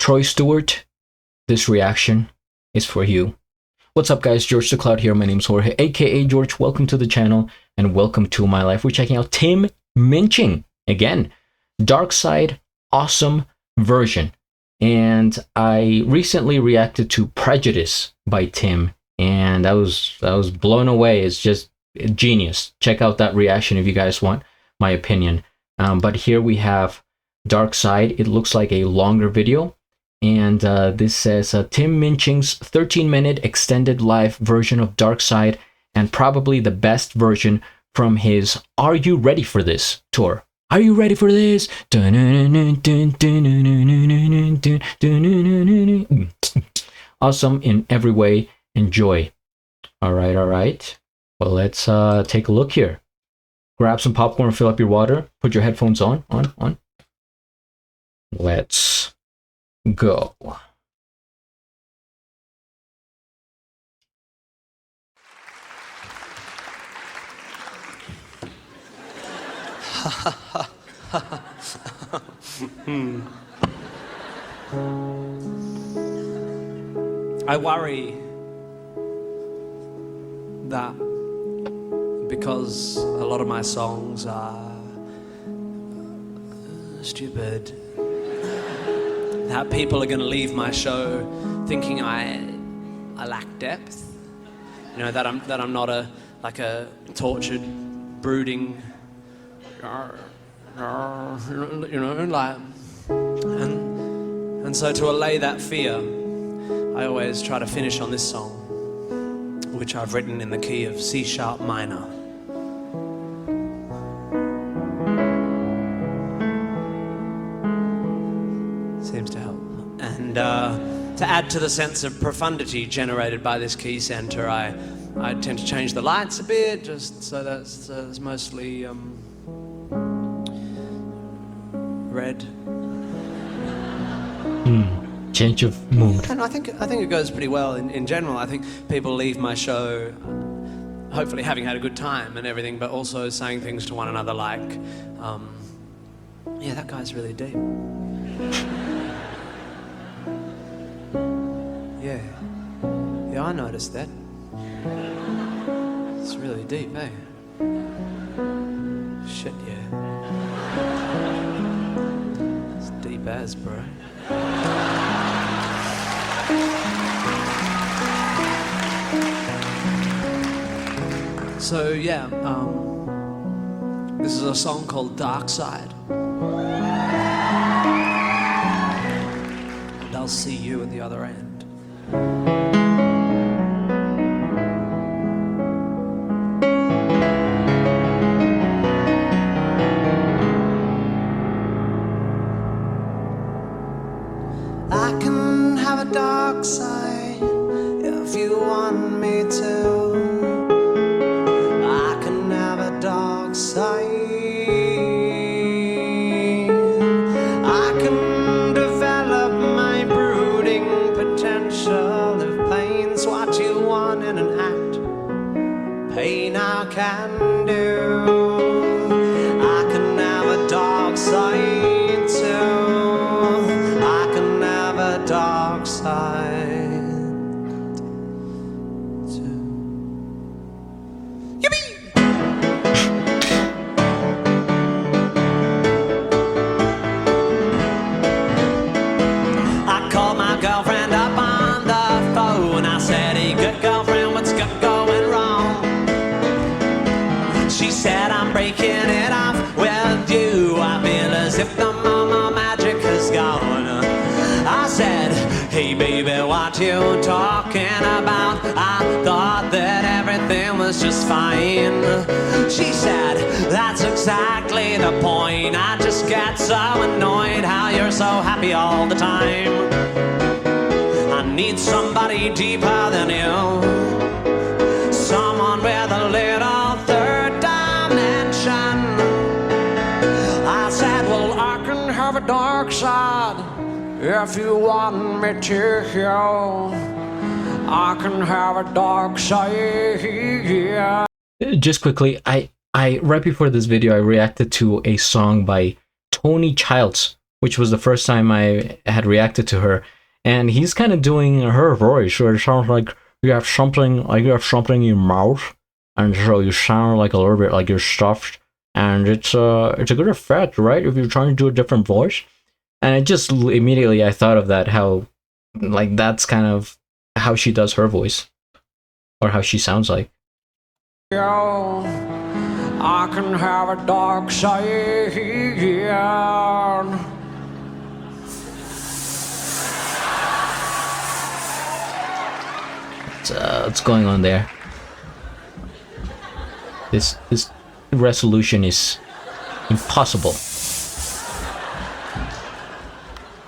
Troy Stewart, this reaction is for you. What's up, guys? GeorgeTheCloud here. My name's Jorge, aka George. Welcome to the channel and welcome to my life. We're checking out Tim Minchin again. Dark Side, awesome version. And I recently reacted to Prejudice by Tim, and I was blown away. It's just genius. Check out that reaction if you guys want my opinion. But here we have Dark Side. It looks like a longer video. And this says Tim Minchin's 13-minute extended live version of Dark Side, and probably the best version from his Are You Ready for This tour. Are you ready for this? Awesome in every way. Enjoy. All right. Well, let's take a look here. Grab some popcorn, fill up your water, put your headphones on. Let's go. I worry that because a lot of my songs are stupid, that people are going to leave my show thinking I lack depth. You know, that I'm not a tortured, brooding, you know, like, and so to allay that fear, I always try to finish on this song, which I've written in the key of C sharp minor. Seems to help. And to add to the sense of profundity generated by this key center, I tend to change the lights a bit, just so that it's mostly red. Change of mood. And I think it goes pretty well in general. I think people leave my show hopefully having had a good time and everything, but also saying things to one another like, yeah, that guy's really deep. Yeah, I noticed that. It's really deep, eh? Shit, yeah. It's deep as, bro. So yeah, this is a song called Dark Side. And I'll see you at the other end. I can have a dark side if you want me to. I can have a dark side. I can develop my brooding potential if pain's what you want in an act. Pain I can do. I can have a dark side too. Dark side too. Yippee! I called my girlfriend up on the phone. I said, hey, good girlfriend, what's going wrong? She said, I'm breaking it off with you. I feel as if the mama magic has gone. I said, hey baby, what you talking about? I thought that everything was just fine. She said, that's exactly the point. I just get so annoyed how you're so happy all the time. I need somebody deeper than you. Someone with a little third dimension. I said, well, I can have a dark side if you want me to. I can have a dark side. Just quickly, I right before this video I reacted to a song by Tony Childs which was the first time I had reacted to her. And he's kind of doing her voice, so it sounds like you have something in your mouth, and so you sound like a little bit like you're stuffed. And it's a good effect, right? If you're trying to do a different voice. And it just immediately I thought of that, how like that's kind of how she does her voice, or how she sounds like. Yo, I can have a dark side. What's going on there? This resolution is impossible.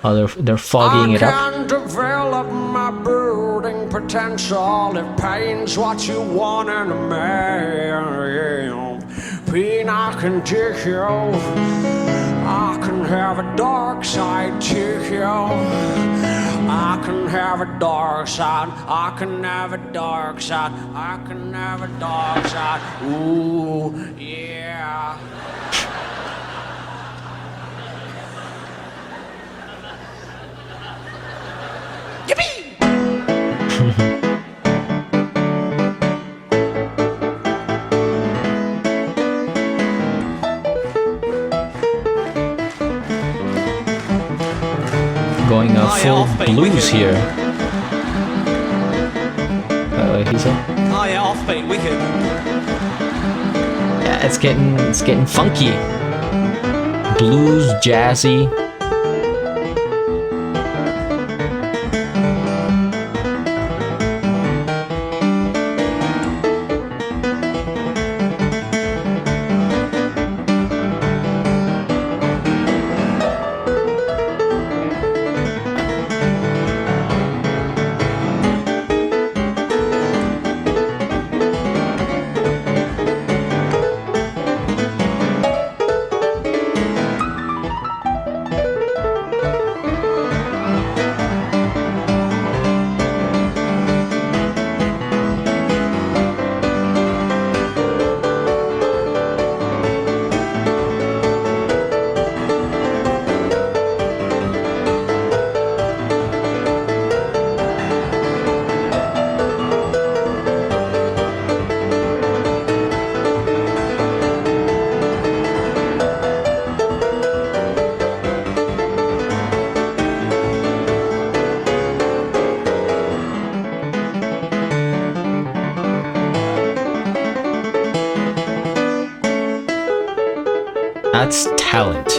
Oh, they're fogging it up. I can develop my brooding potential if pain's what you want in a man. Pain I can take you. I can have a dark side to you. I can have a dark side. I can have a dark side. I can have a dark side. Ooh, yeah. Going full blues here. He's a... Oh yeah, offbeat, wicked. Yeah, it's getting funky. Blues, jazzy. That's talent.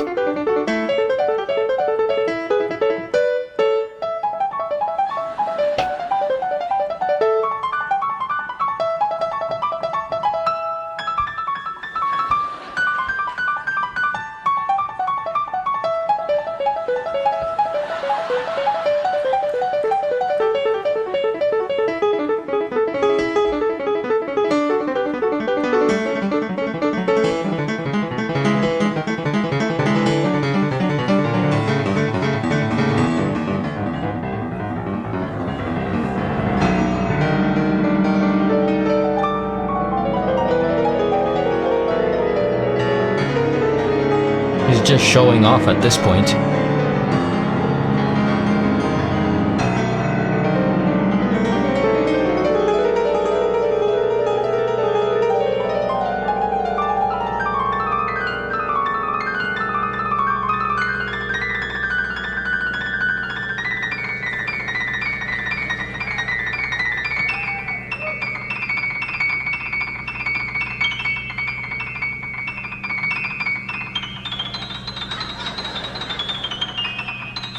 He's just showing off at this point.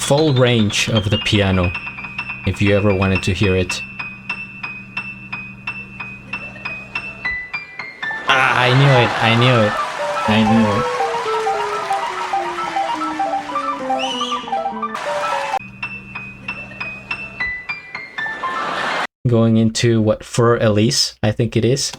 Full range of the piano, if you ever wanted to hear it. Ah, I knew it, I knew it, I knew it. Going into what, for Elise, I think it is.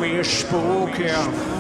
we're spoken.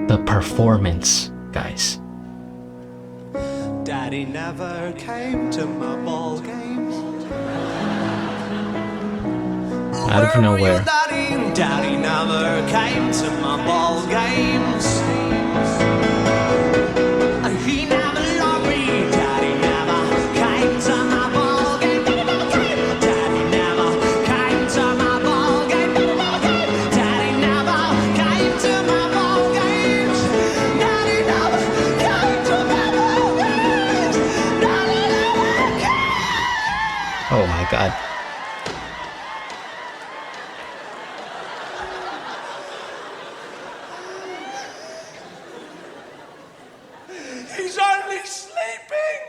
The performance, guys. Daddy never came to my ball games. Out of nowhere. Daddy never came to my ball games. He never loved me. Daddy never came to my ball game. Daddy never came to my ball game. Daddy never came to my ball games. Daddy never came to my ball games. Daddy never came. Oh my god. He's only sleeping.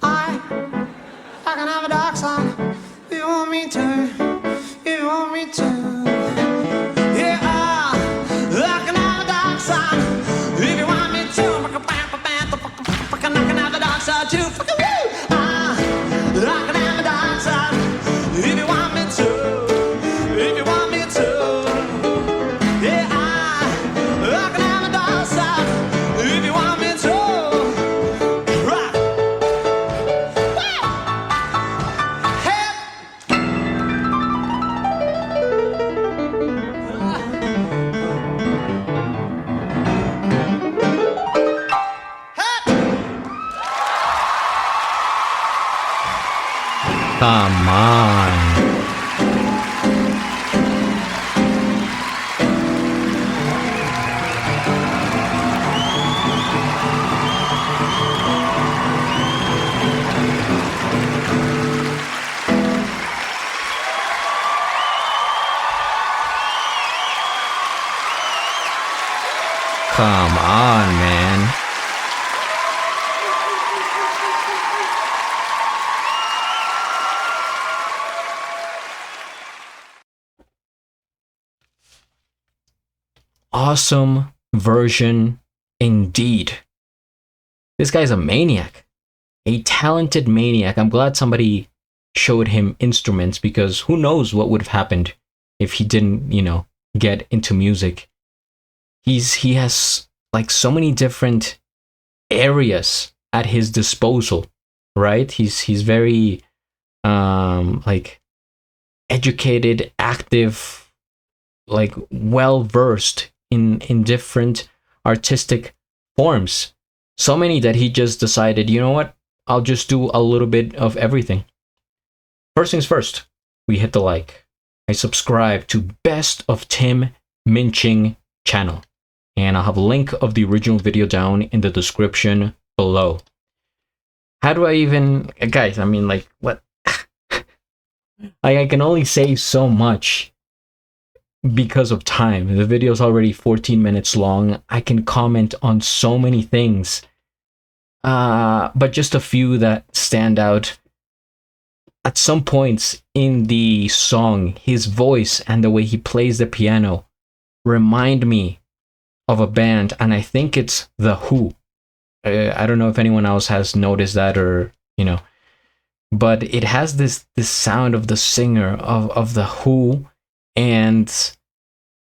I can have a dark side. If you want me to, if you want me to. Yeah, I can have a dark side. If you want me to. I can have a dark side too. Fucking woo! I can have a dark side. If you want me to. If you want me to. Yeah, I can have a dark side. If you want me to. Rock. Come on. Come on, man. Awesome version indeed. This guy's a maniac. A talented maniac. I'm glad somebody showed him instruments, because who knows what would have happened if he didn't, get into music. He has like so many different areas at his disposal, right? He's very like educated, active, like well versed in different artistic forms. So many that he just decided, you know what? I'll just do a little bit of everything. First things first, we hit the like. I subscribe to Best of Tim Minchin channel, and I'll have a link of the original video down in the description below. How do I even, guys, I mean, like, what? I can only say so much. because of time. The video is already 14 minutes long. I can comment on so many things, but just a few that stand out. At some points in the song, his voice and the way he plays the piano remind me of a band, and I think it's The Who. I don't know if anyone else has noticed that, or but it has this sound of the singer of The Who, and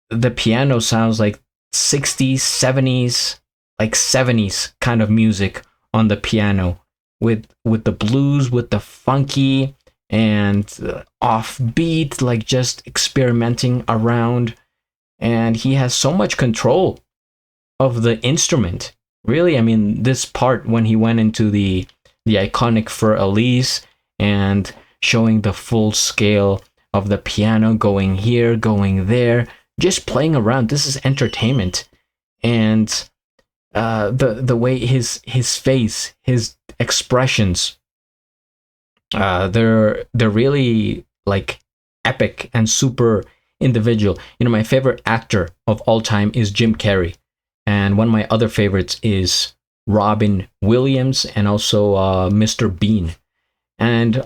the piano sounds like 60s, 70s, like 70s kind of music on the piano, with the blues, with the funky and offbeat, like just experimenting around. And he has so much control of the instrument. Really, I mean, this part when he went into the iconic For Elise and showing the full scale of the piano, going here, going there, just playing around. This is entertainment. And the way his face, his expressions, they're really like epic and super individual. My favorite actor of all time is Jim Carrey, and one of my other favorites is Robin Williams, and also Mr. Bean. And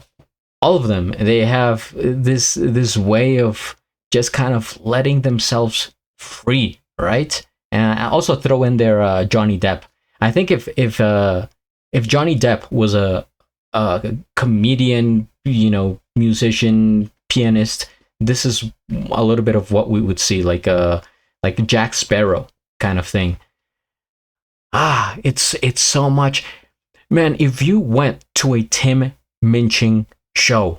all of them, they have this way of just kind of letting themselves free, right? And I also throw in there Johnny Depp. I think if Johnny Depp was a comedian, musician, pianist, this is a little bit of what we would see, like Jack Sparrow kind of thing. It's so much, man. If you went to a Tim Minchin show,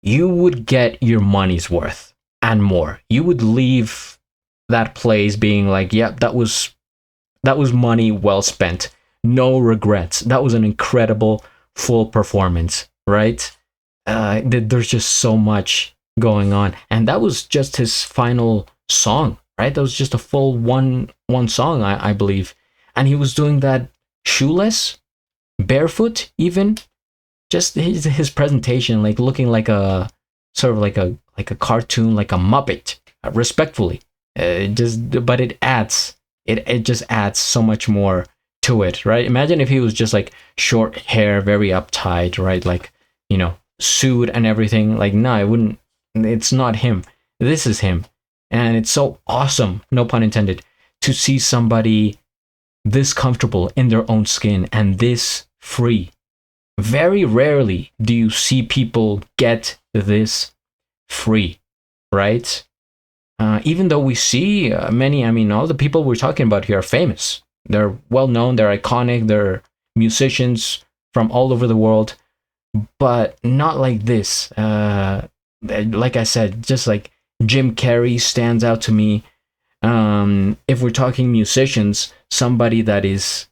you would get your money's worth and more. You would leave that place being like, yep, that was money well spent. No regrets. That was an incredible full performance, right? There's just so much going on, and that was just his final song, right? That was just a full one song, I believe, and he was doing that shoeless, barefoot, even. Just his presentation, like looking like a sort of like a cartoon, like a Muppet, respectfully. But it just adds so much more to it, right? Imagine if he was just like short hair, very uptight, right? Like, suit and everything. Like, no, I wouldn't. It's not him. This is him. And it's so awesome, no pun intended, to see somebody this comfortable in their own skin and this free. Very rarely do you see people get this free, right? Even though we see many, all the people we're talking about here are famous. They're well known, they're iconic, they're musicians from all over the world, but not like this. Like I said, just like Jim Carrey stands out to me. If we're talking musicians, somebody that is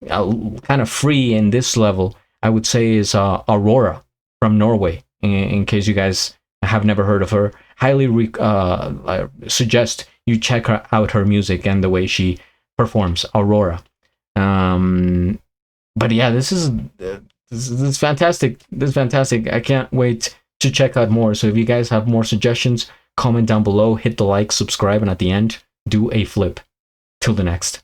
kind of free in this level, I would say is Aurora from Norway. In case you guys have never heard of her, highly suggest you check out her music and the way she performs, Aurora. But yeah, this is fantastic. This is fantastic. I can't wait to check out more. So if you guys have more suggestions, comment down below, hit the like, subscribe, and at the end, do a flip. Till the next.